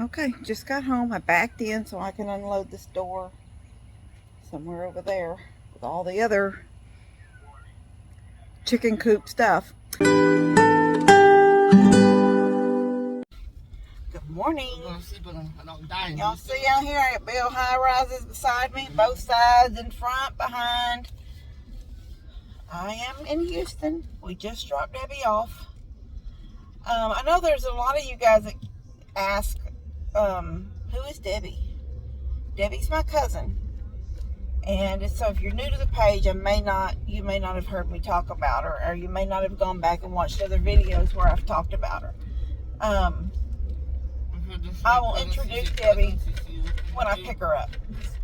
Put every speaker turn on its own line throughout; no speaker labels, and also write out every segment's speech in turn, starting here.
Okay, just got home. I backed in so I can unload this door somewhere over there with all the other chicken coop stuff. Good morning. Y'all see out here I got Bill high rises beside me, both sides, in front, behind. I am in Houston. We just dropped Debbie off. I know there's a lot of you guys that ask, who is Debbie? Debbie's my cousin. And so if you're new to the page, you may not have heard me talk about her, or you may not have gone back and watched other videos where I've talked about her. I will introduce Debbie when I pick her up.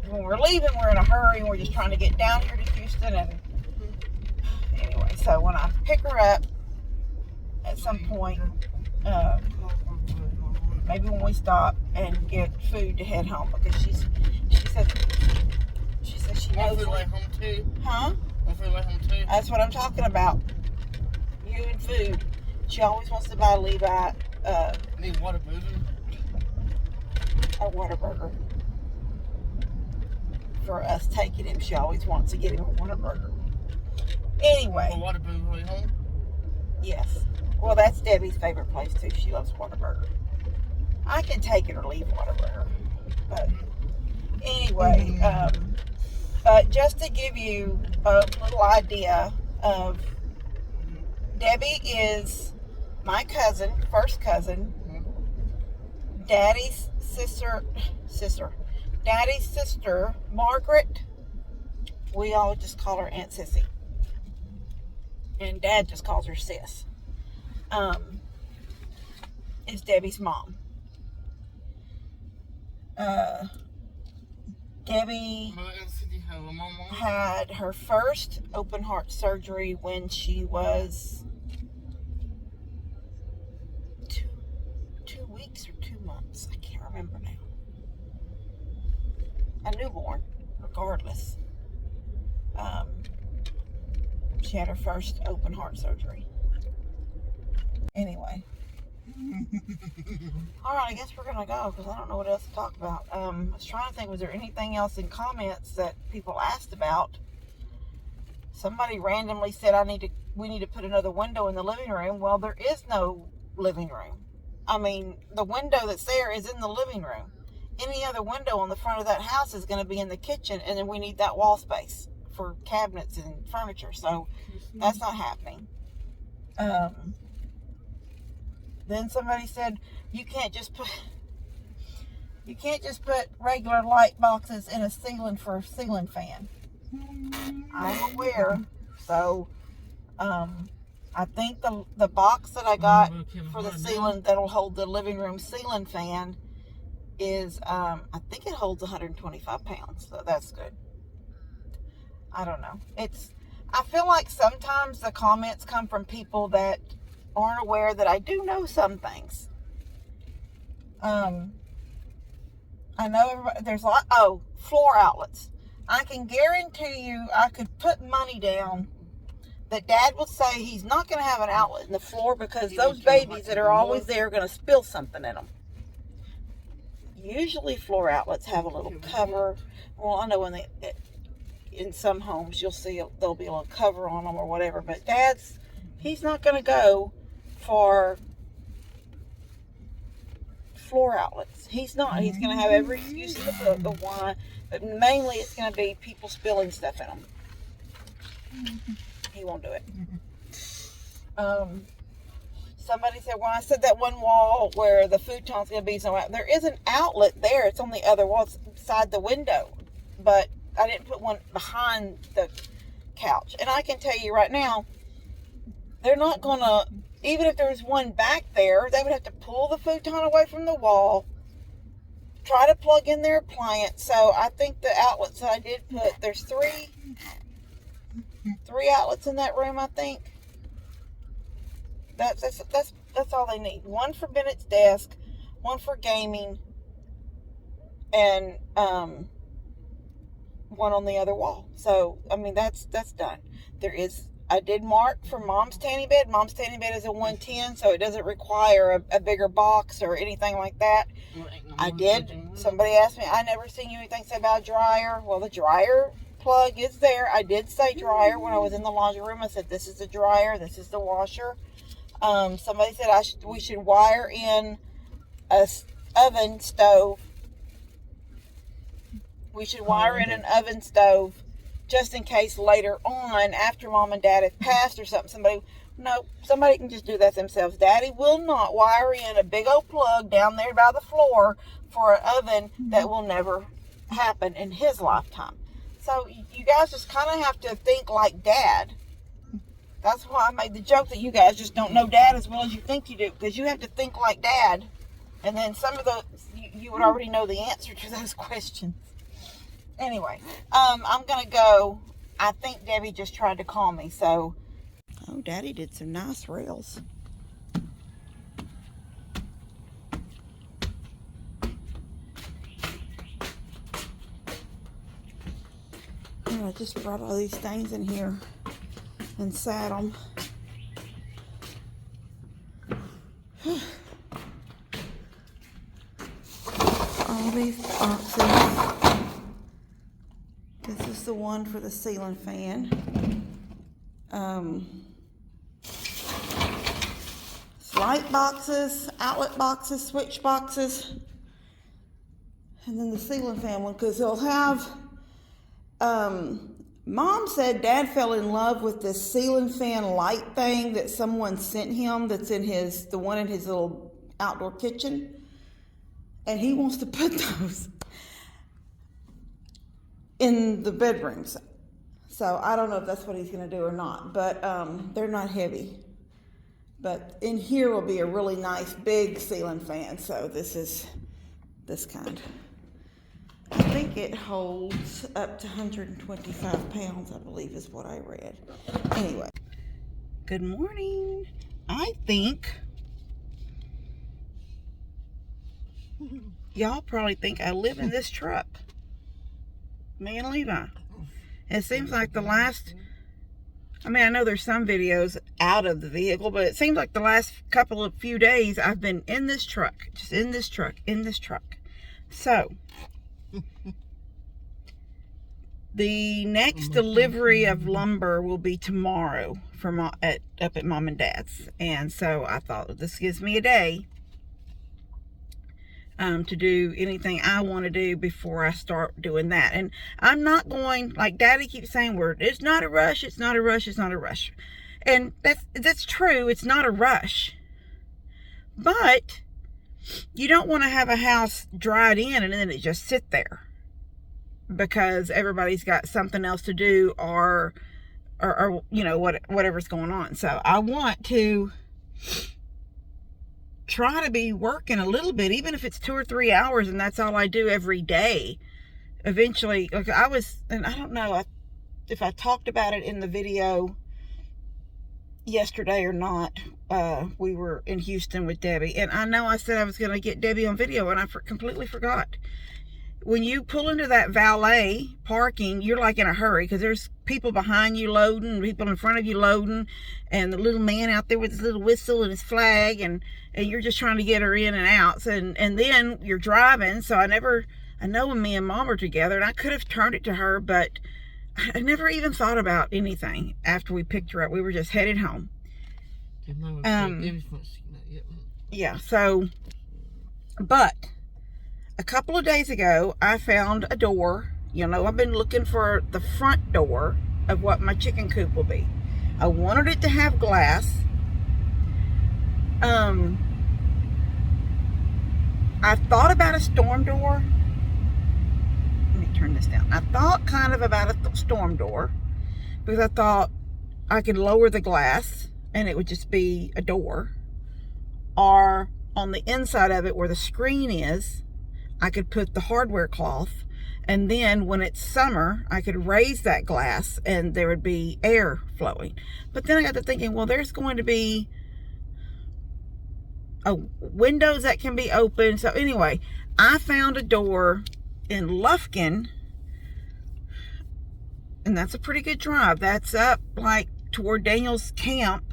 When we're leaving, we're in a hurry, and we're just trying to get down here to Houston. And anyway, so when I pick her up at some point, maybe when we stop and get food to head home, because she said she knows.
Home too.
Huh?
Home too.
That's what I'm talking about. You and food. She always wants to buy Levi
Need water boozer.
a Whataburger. For us taking him, she always wants to get him a Whataburger. Anyway.
Water boozer way home?
Yes. Well, that's Debbie's favorite place too. She loves Whataburger. I can take it or leave Whataburger. But anyway, just to give you a little idea of, Debbie is my cousin, first cousin, Daddy's sister, Daddy's sister, Margaret. We all just call her Aunt Sissy. And Dad just calls her Sis. Is Debbie's mom. Debbie had her first open heart surgery when she was 2 weeks or 2 months. I can't remember now. A newborn, regardless. She had her first open heart surgery. Anyway. Alright, I guess we're going to go because I don't know what else to talk about. I was trying to think, was there anything else in comments that people asked about? Somebody randomly said we need to put another window in the living room. Well, there is no living room. I mean, the window that's there is in the living room. Any other window on the front of that house is going to be in the kitchen, and then we need that wall space for cabinets and furniture. So that's not happening. Then somebody said you can't just put regular light boxes in a ceiling for a ceiling fan. I'm aware. So I think the box that I got for the ceiling that'll hold the living room ceiling fan is I think it holds 125 pounds. So that's good. I don't know. I feel like sometimes the comments come from people that aren't aware that I do know some things. I know there's a lot. Oh, floor outlets. I can guarantee you I could put money down that Dad will say he's not going to have an outlet in the floor because those babies that are always there are going to spill something in them. Usually floor outlets have a little cover. Well, I know in some homes you'll see there'll be a little cover on them or whatever, but he's not going to go for floor outlets. He's not. He's going to have every excuse in the book of why, but mainly it's going to be people spilling stuff in them. He won't do it. Somebody said, well, I said that one wall where the futon's going to be somewhere. There is an outlet there. It's on the other wall, beside the window, but I didn't put one behind the couch. And I can tell you right now, they're not going to, even if there's one back there, they would have to pull the futon away from the wall, try to plug in their appliance. So I think the outlets that I did put, there's three outlets in that room, I think. That's all they need. One for Bennett's desk, one for gaming, and one on the other wall. So I mean that's done. There is I did mark for Mom's tanning bed. Mom's tanning bed is a 110, so it doesn't require a bigger box or anything like that. I did. Somebody asked me, I never seen you anything say about a dryer. Well, the dryer plug is there. I did say dryer when I was in the laundry room. I said, this is the dryer, this is the washer. Somebody said we should wire in a oven stove. We should wire in an oven stove just in case later on, after Mom and Dad have passed or something, somebody can just do that themselves. Daddy will not wire in a big old plug down there by the floor for an oven that will never happen in his lifetime. So you guys just kind of have to think like Dad. That's why I made the joke that you guys just don't know Dad as well as you think you do, because you have to think like Dad. And then some of those, you would already know the answer to those questions. Anyway, I'm going to go. I think Debbie just tried to call me, so. Oh, Daddy did some nice rails. Oh, I just brought all these things in here and sat them. All these boxes. This is the one for the ceiling fan. Light boxes, outlet boxes, switch boxes, and then the ceiling fan one, because they'll have, Mom said Dad fell in love with this ceiling fan light thing that someone sent him that's in the one in his little outdoor kitchen, and he wants to put those in the bedrooms. So I don't know if that's what he's going to do or not, but they're not heavy. But in here will be a really nice big ceiling fan. So this is this kind. I think it holds up to 125 pounds, I believe is what I read. Anyway, good morning. I think y'all probably think I live in this truck. Me and Levi. It seems like I know there's some videos out of the vehicle, but it seems like the last few days I've been in this truck, just in this truck. So, the next delivery of lumber will be tomorrow up at Mom and Dad's. And so I thought, this gives me a day to do anything I want to do before I start doing that. And I'm not going, like Daddy keeps saying, it's not a rush, it's not a rush, it's not a rush. And that's true, it's not a rush. But you don't want to have a house dried in and then it just sit there because everybody's got something else to do or whatever's going on. So I want to try to be working a little bit, even if it's 2 or 3 hours, and that's all I do every day. Eventually, and I don't know if I talked about it in the video yesterday or not. We were in Houston with Debbie, and I know I said I was going to get Debbie on video, and I completely forgot. When you pull into that valet parking, you're like in a hurry because there's people behind you loading, people in front of you loading, and the little man out there with his little whistle and his flag, and you're just trying to get her in and out. So, and then you're driving. So I know when me and Mom are together, and I could have turned it to her, but I never even thought about anything after we picked her up. We were just headed home. Yeah, so, but a couple of days ago, I found a door. I've been looking for the front door of what my chicken coop will be. I wanted it to have glass. I thought about a storm door. Let me turn this down. I thought kind of about a storm door because I thought I could lower the glass and it would just be a door. Or on the inside of it where the screen is, I could put the hardware cloth, and then when it's summer, I could raise that glass and there would be air flowing. But then I got to thinking, well, there's going to be windows that can be open. So anyway, I found a door in Lufkin, and that's a pretty good drive. That's up like toward Daniel's camp,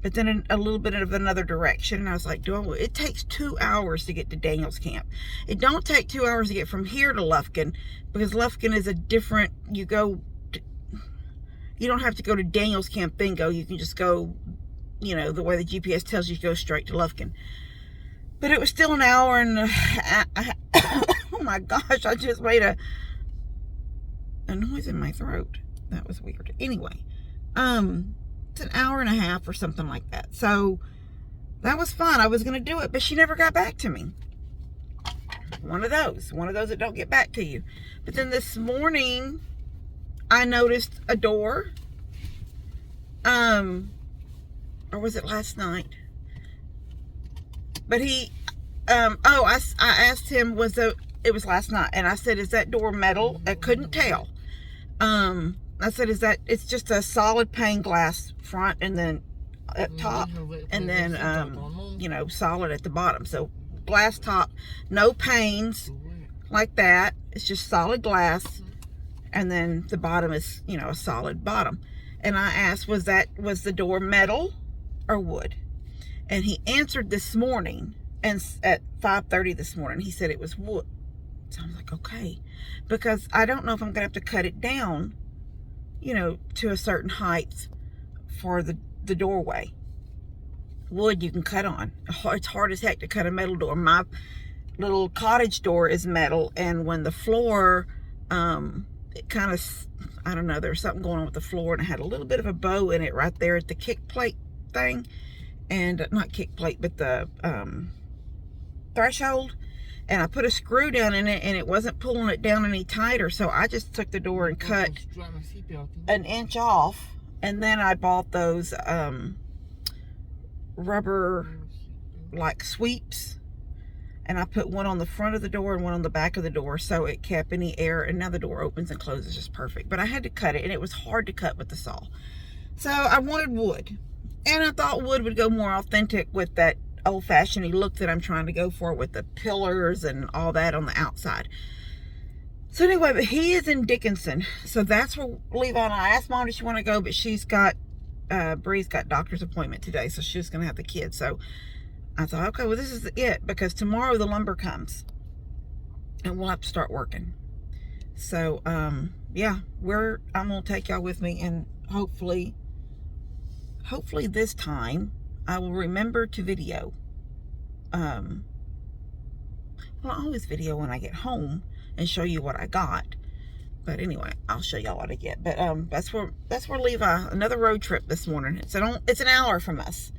but then in a little bit of another direction. And I was like, it takes 2 hours to get to Daniel's camp. It don't take 2 hours to get from here to Lufkin, because Lufkin is a different, you don't have to go to Daniel's camp then go. You can just go, the way the GPS tells you to go straight to Lufkin. But it was still an hour and oh my gosh, I just made a noise in my throat. That was weird. Anyway, it's an hour and a half or something like that. So that was fun. I was going to do it, but she never got back to me. One of those that don't get back to you. But then this morning, I noticed a door. Or was it last night? But he, I asked him, it was last night, and I said, is that door metal? I couldn't tell. I said, it's just a solid pane glass front and then up top, and then, solid at the bottom. So glass top, no panes like that. It's just solid glass. And then the bottom is, a solid bottom. And I asked, was the door metal or wood? And he answered this morning, and at 5:30 this morning, he said it was wood. So I was like, okay, because I don't know if I'm gonna have to cut it down, to a certain height for the doorway. Wood you can cut on. It's hard as heck to cut a metal door. My little cottage door is metal, and when the floor, it kind of, I don't know, there was something going on with the floor, and it had a little bit of a bow in it right there at the kick plate thing, and not kick plate, but the threshold. And I put a screw down in it, and it wasn't pulling it down any tighter. So I just took the door and cut an inch off. And then I bought those rubber like sweeps. And I put one on the front of the door and one on the back of the door, so it kept any air. And now the door opens and closes just perfect. But I had to cut it, and it was hard to cut with the saw. So I wanted wood. And I thought wood would go more authentic with that old-fashioned look that I'm trying to go for, with the pillars and all that on the outside. So anyway, but he is in Dickinson, so that's where Levi and I asked Mom, does she want to go, but she's got Bree's got doctor's appointment today, so she's gonna have the kids. So I thought, okay, well, this is it, because tomorrow the lumber comes and we'll have to start working. So yeah, I'm gonna take y'all with me, and hopefully this time I will remember to video. Well, I always video when I get home and show you what I got. But anyway, I'll show y'all what I get. But that's where Levi, another road trip this morning. It's an hour from us.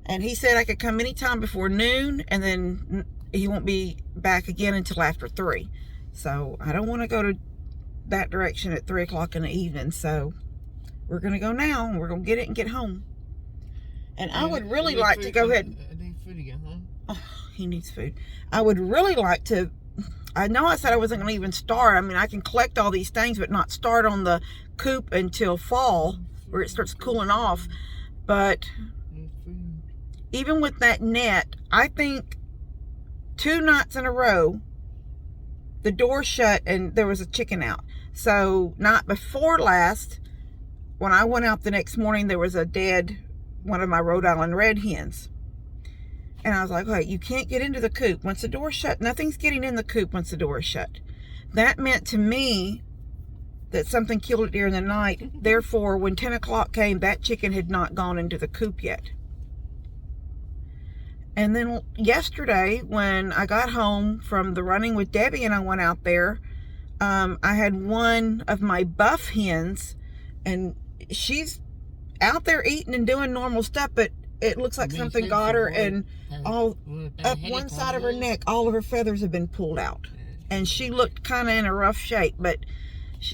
And he said I could come anytime before noon, and then he won't be back again until after 3. So I don't want to go to that direction at 3 o'clock in the evening. So we're going to go now, and we're going to get it and get home. And I would really like to go ahead. Oh, he needs food. I would really like to. I know I said I wasn't going to even start. I mean, I can collect all these things, but not start on the coop until fall, where it starts cooling off. But even with that net, I think 2 nights in a row, the door shut and there was a chicken out. So night before last, when I went out the next morning, there was a dead one of my Rhode Island red hens. And I was like, okay, you can't get into the coop. Once the door's shut, nothing's getting in the coop once the door is shut. That meant to me that something killed it during the night. Therefore, when 10 o'clock came, that chicken had not gone into the coop yet. And then yesterday, when I got home from the running with Debbie and I went out there, I had one of my buff hens, and she's out there eating and doing normal stuff, but it looks like something got her, and all up one side of her neck, all of her feathers have been pulled out, and she looked kind of in a rough shape. But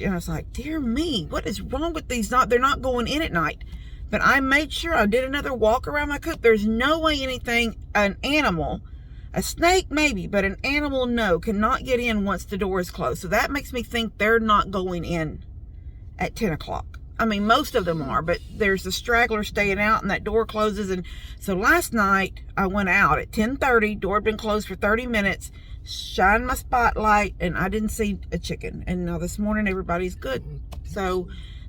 I was like, dear me, what is wrong with these? They're not going in at night. But I made sure I did another walk around my coop. There's no way an animal, a snake maybe, but an animal, no, cannot get in once the door is closed. So that makes me think they're not going in at 10 o'clock. I mean, most of them are, but there's a straggler staying out, and that door closes. And so last night I went out at 10:30, door had been closed for 30 minutes, shined my spotlight, and I didn't see a chicken. And now this morning everybody's good. So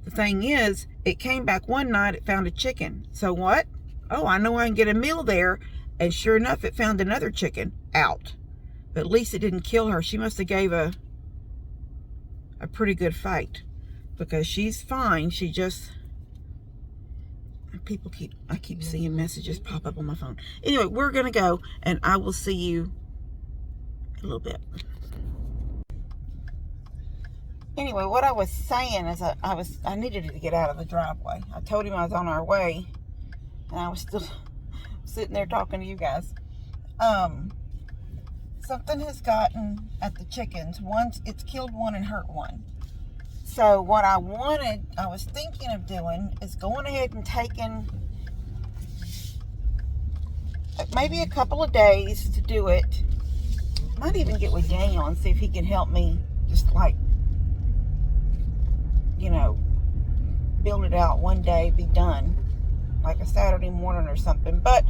The thing is, it came back one night, it found a chicken. So what? Oh, I know I can get a meal there. And sure enough, it found another chicken out. But at least it didn't kill her. She must have gave a pretty good fight, because she's fine. She just, I keep seeing messages pop up on my phone. Anyway, we're gonna go, and I will see you in a little bit. Anyway, what I was saying is I needed to get out of the driveway. I told him I was on our way, and I was still sitting there talking to you guys. Something has gotten at the chickens. It's killed one and hurt one. So what I was thinking of doing is going ahead and taking maybe a couple of days to do it. Might even get with Daniel and see if he can help me, just like, you know, build it out one day, be done, like a Saturday morning or something. But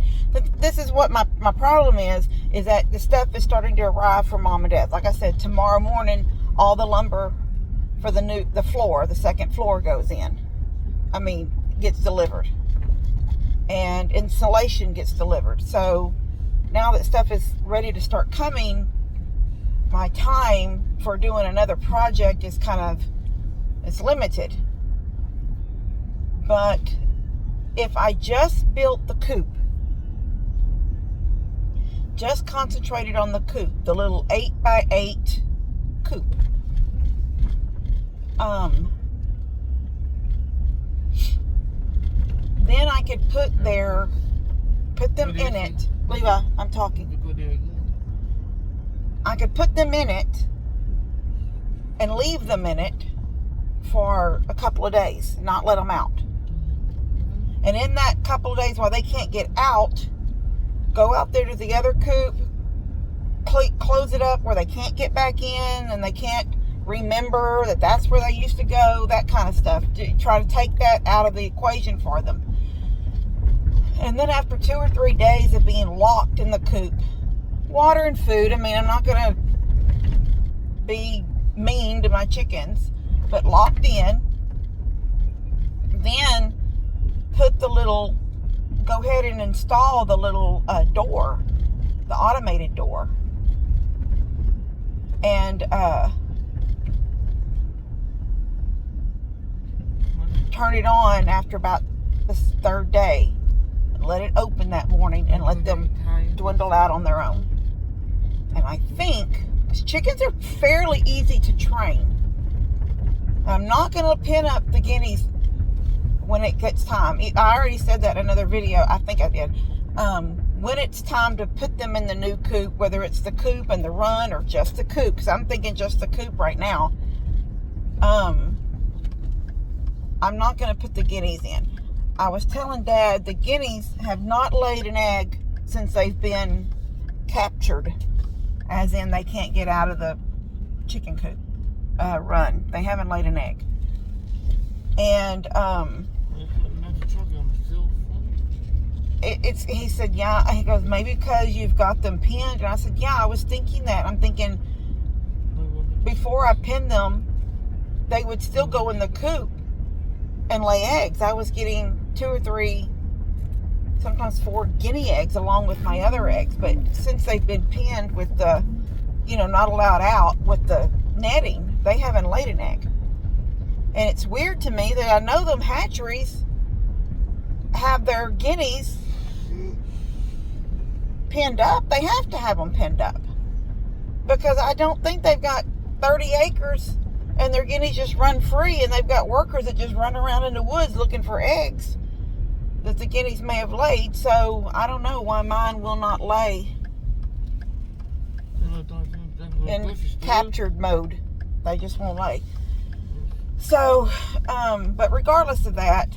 this is what my problem is that the stuff is starting to arrive from Mom and Dad. Like I said, tomorrow morning, all the lumber for the second floor goes in. Gets delivered. And insulation gets delivered. So now that stuff is ready to start coming, my time for doing another project is it's limited. But if I just built the coop, just concentrated on the coop, the little 8x8 coop, then I could put them in it. Levi, I'm talking. I could put them in it and leave them in it for a couple of days, not let them out. And in that couple of days while they can't get out, go out there to the other coop, close it up where they can't get back in and they can't remember that that's where they used to go, that kind of stuff. Try to take that out of the equation for them. And then after 2 or 3 days of being locked in the coop, water and food, I'm not going to be mean to my chickens, but locked in, then go ahead and install the little door, the automated door, and turn it on after about the 3rd day, and let it open that morning and let them dwindle out on their own. And I think chickens are fairly easy to train. I'm not going to pin up the guineas when it gets time. I already said that in another video. I think I did. When it's time to put them in the new coop, whether it's the coop and the run or just the coop, because I'm thinking just the coop right now. I'm not going to put the guineas in. I was telling Dad the guineas have not laid an egg since they've been captured, as in they can't get out of the chicken coop run. They haven't laid an egg. And he said, yeah. He goes, maybe because you've got them pinned. And I said, yeah, I was thinking that. I'm thinking before I pinned them, they would still go in the coop and lay eggs. I was getting 2 or 3, sometimes 4 guinea eggs along with my other eggs. But since they've been pinned with the, not allowed out with the netting, they haven't laid an egg. And it's weird to me that I know them hatcheries have their guineas pinned up. They have to have them pinned up, because I don't think they've got 30 acres and their guineas just run free, and they've got workers that just run around in the woods looking for eggs that the guineas may have laid. So I don't know why mine will not lay in captured mode. They just won't lay. So, but regardless of that,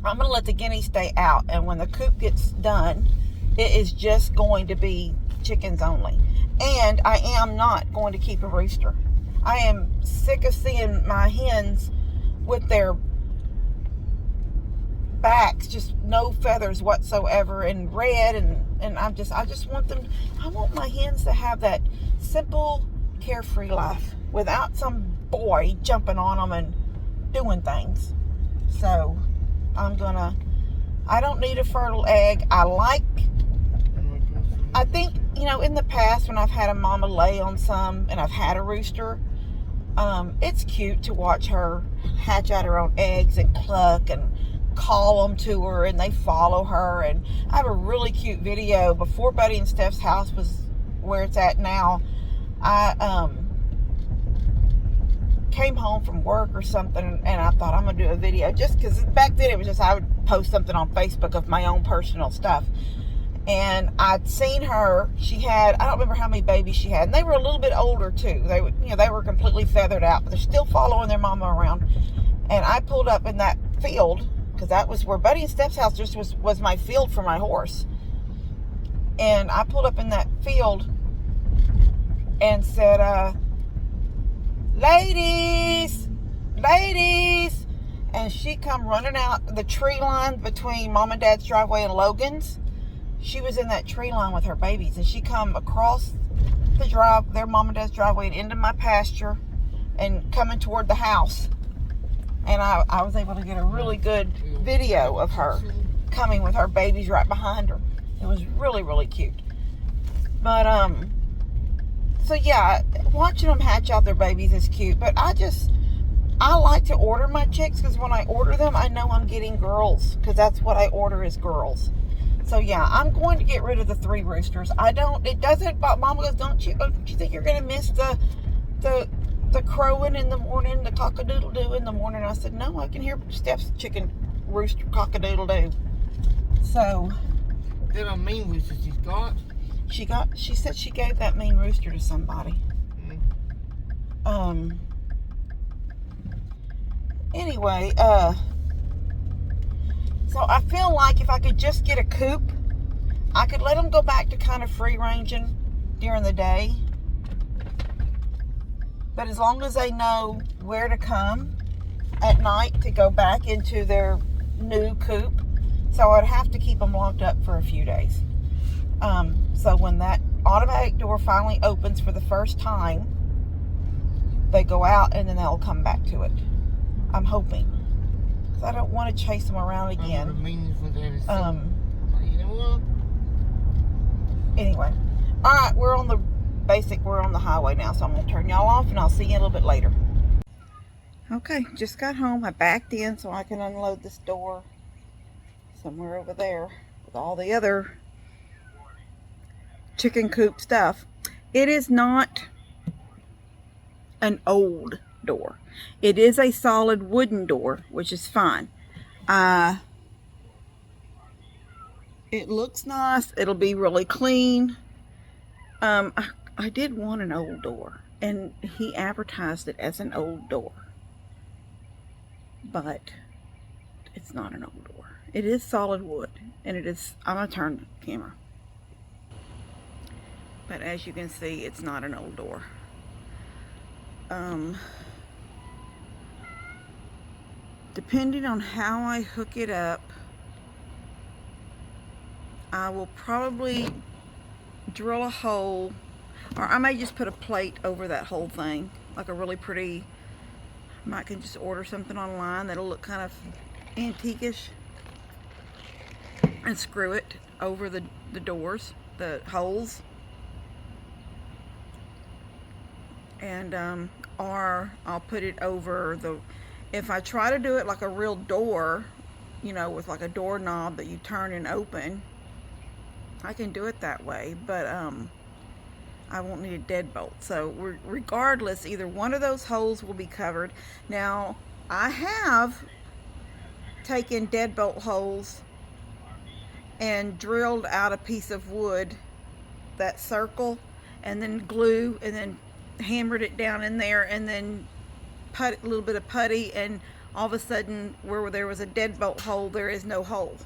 I'm going to let the guineas stay out. And when the coop gets done, it is just going to be chickens only. And I am not going to keep a rooster. I am sick of seeing my hens with their backs, just no feathers whatsoever, and red, and I just want them, I want my hens to have that simple, carefree life without some boy jumping on them and doing things. So I don't need a fertile egg. I think, you know, in the past when I've had a mama lay on some and I've had a rooster, it's cute to watch her hatch out her own eggs and cluck and call them to her, and they follow her. And I have a really cute video before Buddy and Steph's house was where it's at now. I came home from work or something, and I thought I'm gonna do a video, just because back then it was just I would post something on Facebook of my own personal stuff. And I'd seen her. She had, I don't remember how many babies she had, and they were a little bit older too. They would, you know, they were completely feathered out, but they're still following their mama around. And I pulled up in that field, because that was where Buddy and Steph's house just was my field for my horse. And I pulled up in that field and said, ladies, and she come running out the tree line between Mom and Dad's driveway and Logan's. She was in that tree line with her babies, and she come across the their Mom and Dad's driveway and into my pasture and coming toward the house. And I was able to get a really good video of her coming with her babies right behind her. It was really, really cute. But so yeah, watching them hatch out their babies is cute. But I like to order my chicks, because when I order them, I know I'm getting girls, because that's what I order is girls. So yeah, I'm going to get rid of the 3 roosters. It doesn't, but Mama goes, don't you think you're going to miss the crowing in the morning, the cock-a-doodle-doo in the morning? I said, no, I can hear Steph's chicken rooster cock-a-doodle-doo. So.
Then a mean rooster she's got?
She said she gave that mean rooster to somebody. Anyway, so I feel like if I could just get a coop, I could let them go back to kind of free ranging during the day. But as long as they know where to come at night to go back into their new coop. So I'd have to keep them locked up for a few days. So when that automatic door finally opens for the first time, they go out and then they'll come back to it. I'm hoping. Because I don't want to chase them around again. Anyway. Alright, we're on the highway now, so I'm going to turn y'all off and I'll see you a little bit later. Okay, just got home. I backed in so I can unload this door somewhere over there with all the other chicken coop stuff. It is not an old door. It is a solid wooden door, which is fine. It looks nice. It'll be really clean. I did want an old door, and he advertised it as an old door, but it's not an old door. It is solid wood, and it is, I'm gonna turn the camera, but as you can see, it's not an old door. Depending on how I hook it up, I will probably drill a hole, or I may just put a plate over that whole thing, like a really pretty, I might can just order something online that'll look kind of antique-ish, and screw it over the doors, the holes. And or I'll put it over the, if I try to do it like a real door, you know, with like a doorknob that you turn and open, I can do it that way, but I won't need a deadbolt. So regardless, either one of those holes will be covered. Now, I have taken deadbolt holes and drilled out a piece of wood, that circle, and then glue, and then hammered it down in there, and then put a little bit of putty, and all of a sudden where there was a deadbolt hole, there is no hole,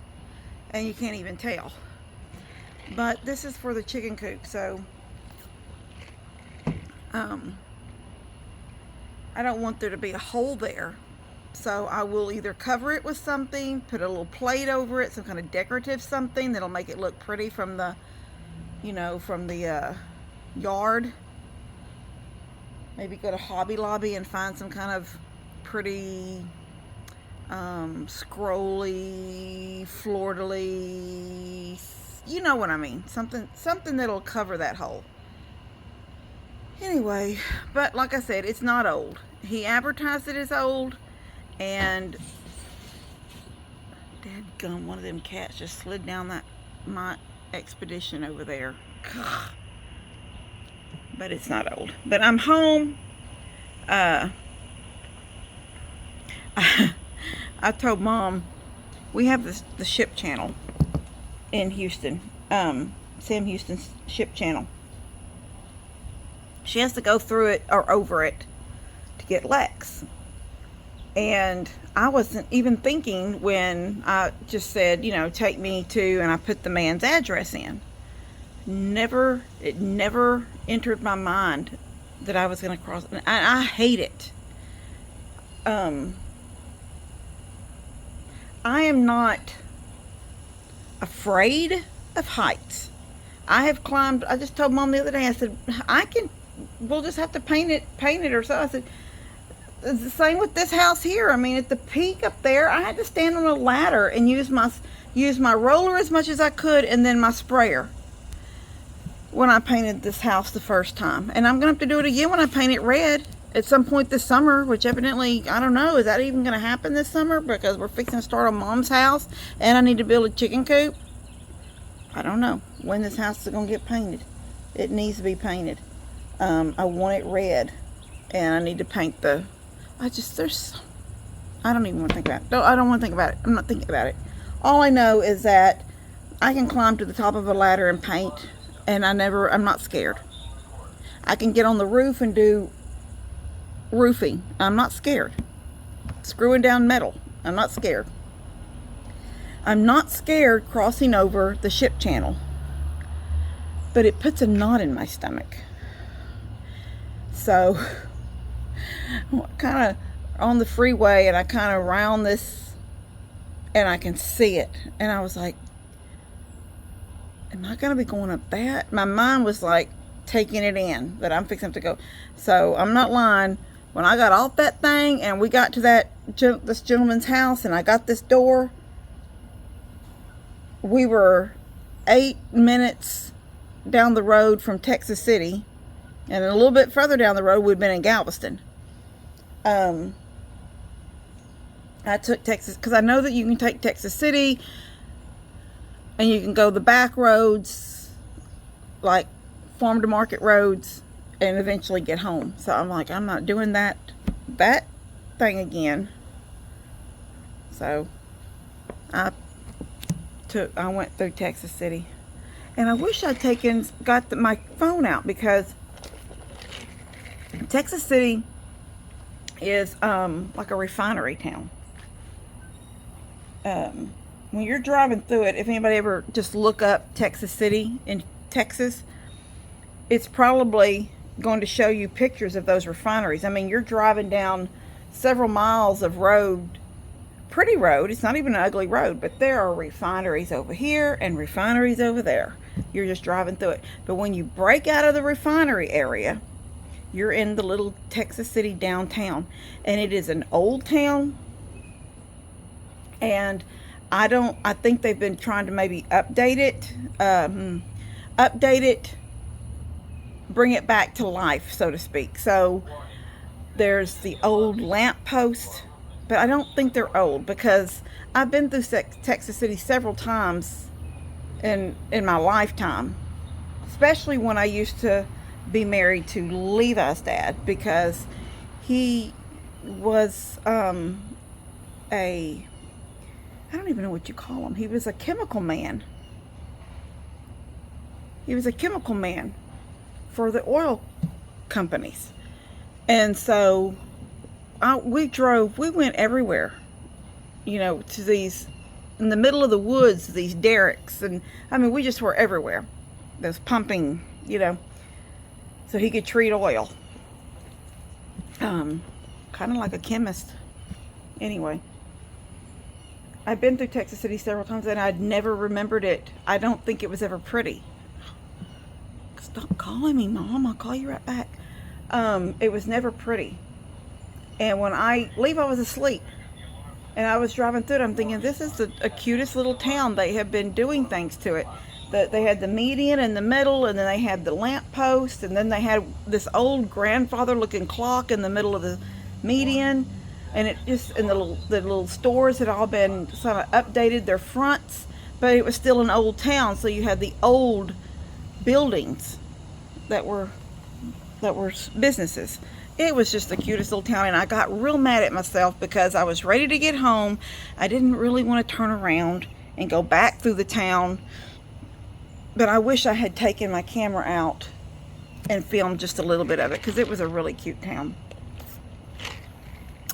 and you can't even tell. But this is for the chicken coop, so I don't want there to be a hole there, so I will either cover it with something, put a little plate over it, some kind of decorative something that'll make it look pretty from the, you know, from the yard. Maybe go to Hobby Lobby and find some kind of pretty scrolly, florally, you know what I mean. Something that'll cover that hole. Anyway, but like I said, it's not old. He advertised it as old, and dadgum, one of them cats just slid down my expedition over there. Ugh. But it's not old. But I'm home. I told Mom, we have the ship channel in Houston. Sam Houston's ship channel. She has to go through it or over it to get Lex. And I wasn't even thinking when I just said, you know, take me to, and I put the man's address in. It never entered my mind that I was going to cross. I hate it. I am not afraid of heights. I have climbed. I just told Mom the other day, I said, we'll just have to paint it or so. I said, it's the same with this house here. I mean, at the peak up there, I had to stand on a ladder and use my roller as much as I could, and then my sprayer when I painted this house the first time. And I'm going to have to do it again when I paint it red at some point this summer, which evidently, I don't know, is that even going to happen this summer? Because we're fixing to start on Mom's house, and I need to build a chicken coop. I don't know when this house is going to get painted. It needs to be painted. I want it red, and I need to paint I don't even want to think about it. No, I don't want to think about it. I'm not thinking about it. All I know is that I can climb to the top of a ladder and paint, and I'm not scared. I can get on the roof and do roofing. I'm not scared. Screwing down metal. I'm not scared. I'm not scared crossing over the ship channel. But it puts a knot in my stomach. So, kind of on the freeway, and I kind of round this, and I can see it. And I was like, am I going to be going up that? My mind was like taking it in, that I'm fixing to go. So I'm not lying. When I got off that thing and we got to this gentleman's house and I got this door, we were 8 minutes down the road from Texas City, and a little bit further down the road we'd been in Galveston. I took Texas because I know that you can take Texas City and you can go the back roads, like farm to market roads, and eventually get home. So I'm like, I'm not doing that thing again. So I went through Texas City, and I wish I'd got my phone out, because Texas City is like a refinery town. When you're driving through it, if anybody ever just look up Texas City in Texas, it's probably going to show you pictures of those refineries. I mean, you're driving down several miles of road, pretty road. It's not even an ugly road, but there are refineries over here and refineries over there. You're just driving through it. But when you break out of the refinery area, you're in the little Texas City downtown, and it is an old town. And I think they've been trying to maybe update it, bring it back to life, so to speak. So there's the old lamp post, but I don't think they're old, because I've been through Texas City several times in my lifetime, especially when I used to be married to Levi's dad, because he was I don't even know what you call him. He was a chemical man. He was a chemical man for the oil companies. And so we went everywhere, you know, to these, in the middle of the woods, these derricks. And I mean, we just were everywhere. Those pumping, you know, so he could treat oil. Kind of like a chemist. Anyway, I've been through Texas City several times, and I'd never remembered it. I don't think it was ever pretty. Stop calling me, Mom. I'll call you right back. It was never pretty. And when Levi was asleep. And I was driving through it, I'm thinking, this is the cutest little town. They have been doing things to it. They had the median in the middle, and then they had the lamp post, and then they had this old grandfather looking clock in the middle of the median. And it just, and the little stores had all been sort of updated their fronts, but it was still an old town. So you had the old buildings that were businesses. It was just the cutest little town, and I got real mad at myself because I was ready to get home. I didn't really want to turn around and go back through the town, but I wish I had taken my camera out and filmed just a little bit of it, because it was a really cute town.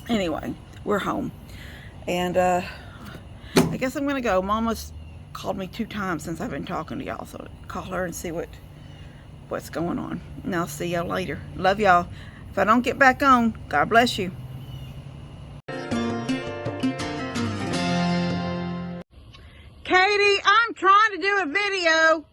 Anyway, we're home, and I guess I'm gonna go. Mama's called me 2 times since I've been talking to y'all, so call her and see what's going on, and I'll see y'all later. Love y'all. If I don't get back on, God bless you. Katie, I'm trying to do a video.